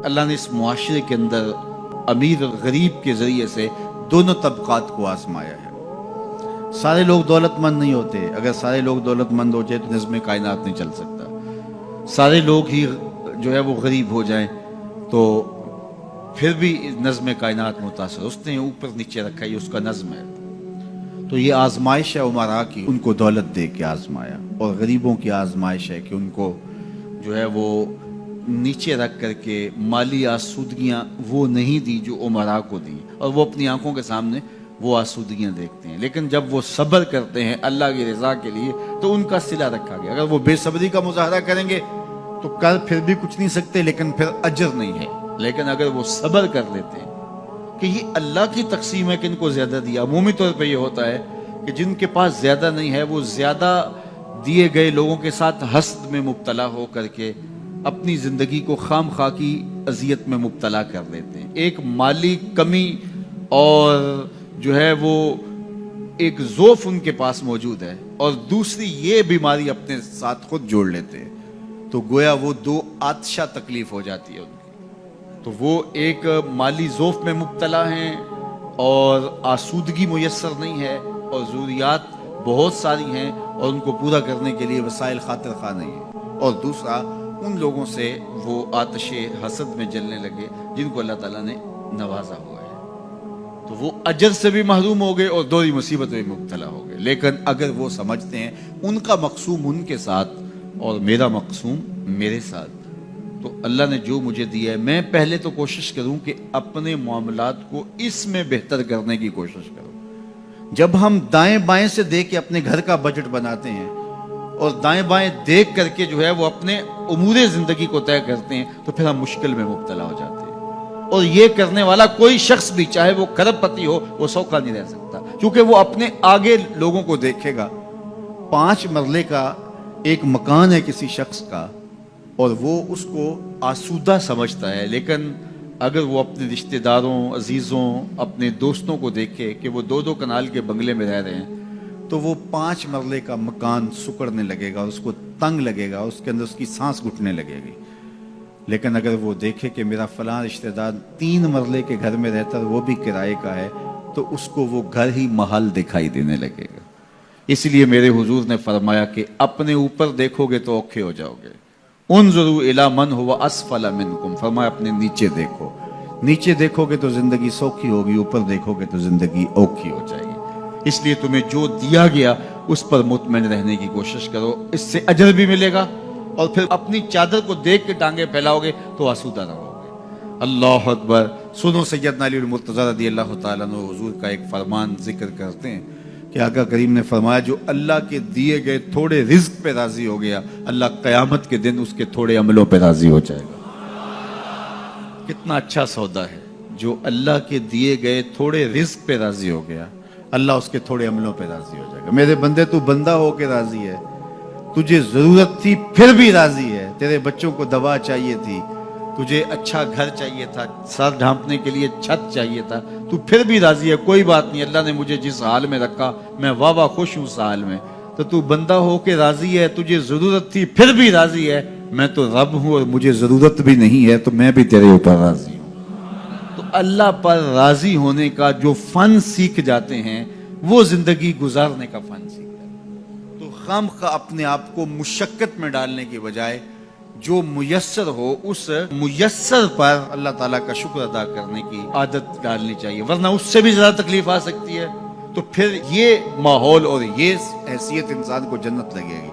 اللہ نے اس معاشرے کے اندر امیر اور غریب کے ذریعے سے دونوں طبقات کو آزمایا ہے۔ سارے لوگ دولت مند نہیں ہوتے، اگر سارے لوگ دولت مند ہو جائے تو نظم کائنات نہیں چل سکتا۔ سارے لوگ ہی جو ہے وہ غریب ہو جائیں تو پھر بھی نظم کائنات متاثر، اس نے اوپر نیچے رکھا، یہ اس کا نظم ہے۔ تو یہ آزمائش ہے امراء کی، ان کو دولت دے کے آزمایا، اور غریبوں کی آزمائش ہے کہ ان کو جو ہے وہ نیچے رکھ کر کے مالی آسودگیاں وہ نہیں دی جو امراء کو دی، اور وہ اپنی آنکھوں کے سامنے وہ آسودگیاں دیکھتے ہیں، لیکن جب وہ صبر کرتے ہیں اللہ کی رضا کے لیے تو ان کا صلہ رکھا گیا۔ اگر وہ بے صبری کا مظاہرہ کریں گے تو کر پھر بھی کچھ نہیں سکتے، لیکن پھر اجر نہیں ہے، لیکن اگر وہ صبر کر لیتے ہیں کہ یہ اللہ کی تقسیم ہے کہ ان کو زیادہ دیا۔ عمومی طور پہ یہ ہوتا ہے کہ جن کے پاس زیادہ نہیں ہے وہ زیادہ دیے گئے لوگوں کے ساتھ حسد میں مبتلا ہو کر کے اپنی زندگی کو خام خواہ کی اذیت میں مبتلا کر لیتے ہیں۔ ایک مالی کمی اور جو ہے وہ ایک ضعف ان کے پاس موجود ہے، اور دوسری یہ بیماری اپنے ساتھ خود جوڑ لیتے ہیں، تو گویا وہ دو آتشہ تکلیف ہو جاتی ہے ان کی۔ تو وہ ایک مالی ضعف میں مبتلا ہیں اور آسودگی میسر نہیں ہے، اور ضروریات بہت ساری ہیں اور ان کو پورا کرنے کے لیے وسائل خاطر خواہ نہیں ہیں، اور دوسرا ان لوگوں سے وہ آتش حسد میں جلنے لگے جن کو اللہ تعالیٰ نے نوازا ہوا ہے، تو وہ اجر سے بھی محروم ہو گئے اور دوہری مصیبت میں مبتلا ہو گئے۔ لیکن اگر وہ سمجھتے ہیں ان کا مقسوم ان کے ساتھ اور میرا مقسوم میرے ساتھ، تو اللہ نے جو مجھے دیا ہے میں پہلے تو کوشش کروں کہ اپنے معاملات کو اس میں بہتر کرنے کی کوشش کروں۔ جب ہم دائیں بائیں سے دیکھ کے اپنے گھر کا بجٹ بناتے ہیں اور دائیں بائیں دیکھ کر کے جو ہے وہ اپنے امور زندگی کو طے کرتے ہیں تو پھر ہم مشکل میں مبتلا ہو جاتے ہیں، اور یہ کرنے والا کوئی شخص بھی چاہے وہ کروڑ پتی ہو وہ سوکھا نہیں رہ سکتا، کیونکہ وہ اپنے آگے لوگوں کو دیکھے گا۔ 5 مرلے کا ایک مکان ہے کسی شخص کا اور وہ اس کو آسودہ سمجھتا ہے، لیکن اگر وہ اپنے رشتہ داروں، عزیزوں، اپنے دوستوں کو دیکھے کہ وہ 2 کنال کے بنگلے میں رہ رہے ہیں تو وہ 5 مرلے کا مکان سکڑنے لگے گا، اس کو تنگ لگے گا، اس کے اندر اس کی سانس گھٹنے لگے گی۔ لیکن اگر وہ دیکھے کہ میرا فلاں رشتہ دار 3 مرلے کے گھر میں رہتا ہے وہ بھی کرائے کا ہے، تو اس کو وہ گھر ہی محل دکھائی دینے لگے گا۔ اس لیے میرے حضور نے فرمایا کہ اپنے اوپر دیکھو گے تو اوکھے ہو جاؤ گے۔ انظروا الی من هو اسفل منکم، فرمایا اپنے نیچے دیکھو، نیچے دیکھو گے تو زندگی سوکھی ہوگی، اوپر دیکھو گے تو زندگی اوکھی ہو جائے گی۔ اس لیے تمہیں جو دیا گیا اس پر مطمئن رہنے کی کوشش کرو، اس سے اجر بھی ملے گا، اور پھر اپنی چادر کو دیکھ کے ٹانگیں پھیلاؤ گے تو آسودہ رہو گے۔ اللہ اکبر۔ سنو سیدنا علی المرتضیٰ رضی اللہ تعالیٰ عنہ حضور کا ایک فرمان ذکر کرتے ہیں کہ آقا کریم نے فرمایا جو اللہ کے دیے گئے تھوڑے رزق پہ راضی ہو گیا، اللہ قیامت کے دن اس کے تھوڑے عملوں پہ راضی ہو جائے گا۔ کتنا اچھا سودا ہے، جو اللہ کے دیے گئے تھوڑے رزق پہ راضی ہو گیا اللہ اس کے تھوڑے عملوں پہ راضی ہو جائے گا۔ میرے بندے تو بندہ ہو کے راضی ہے، تجھے ضرورت تھی پھر بھی راضی ہے، تیرے بچوں کو دوا چاہیے تھی، تجھے اچھا گھر چاہیے تھا، سر ڈھانپنے کے لیے چھت چاہیے تھا، تو پھر بھی راضی ہے، کوئی بات نہیں، اللہ نے مجھے جس حال میں رکھا میں واہ خوش ہوں اس حال میں، تو بندہ ہو کے راضی ہے، تجھے ضرورت تھی پھر بھی راضی ہے، میں تو رب ہوں اور مجھے ضرورت بھی نہیں ہے تو میں بھی تیرے اوپر راضی ہوں۔ تو اللہ پر راضی ہونے کا جو فن سیکھ جاتے ہیں وہ زندگی گزارنے کا فن سیکھ جاتے ہیں۔ تو خامخواہ اپنے آپ کو مشقت میں ڈالنے کی بجائے جو میسر ہو اس میسر پر اللہ تعالیٰ کا شکر ادا کرنے کی عادت ڈالنی چاہیے، ورنہ اس سے بھی زیادہ تکلیف آ سکتی ہے، تو پھر یہ ماحول اور یہ حیثیت انسان کو جنت لگے گی۔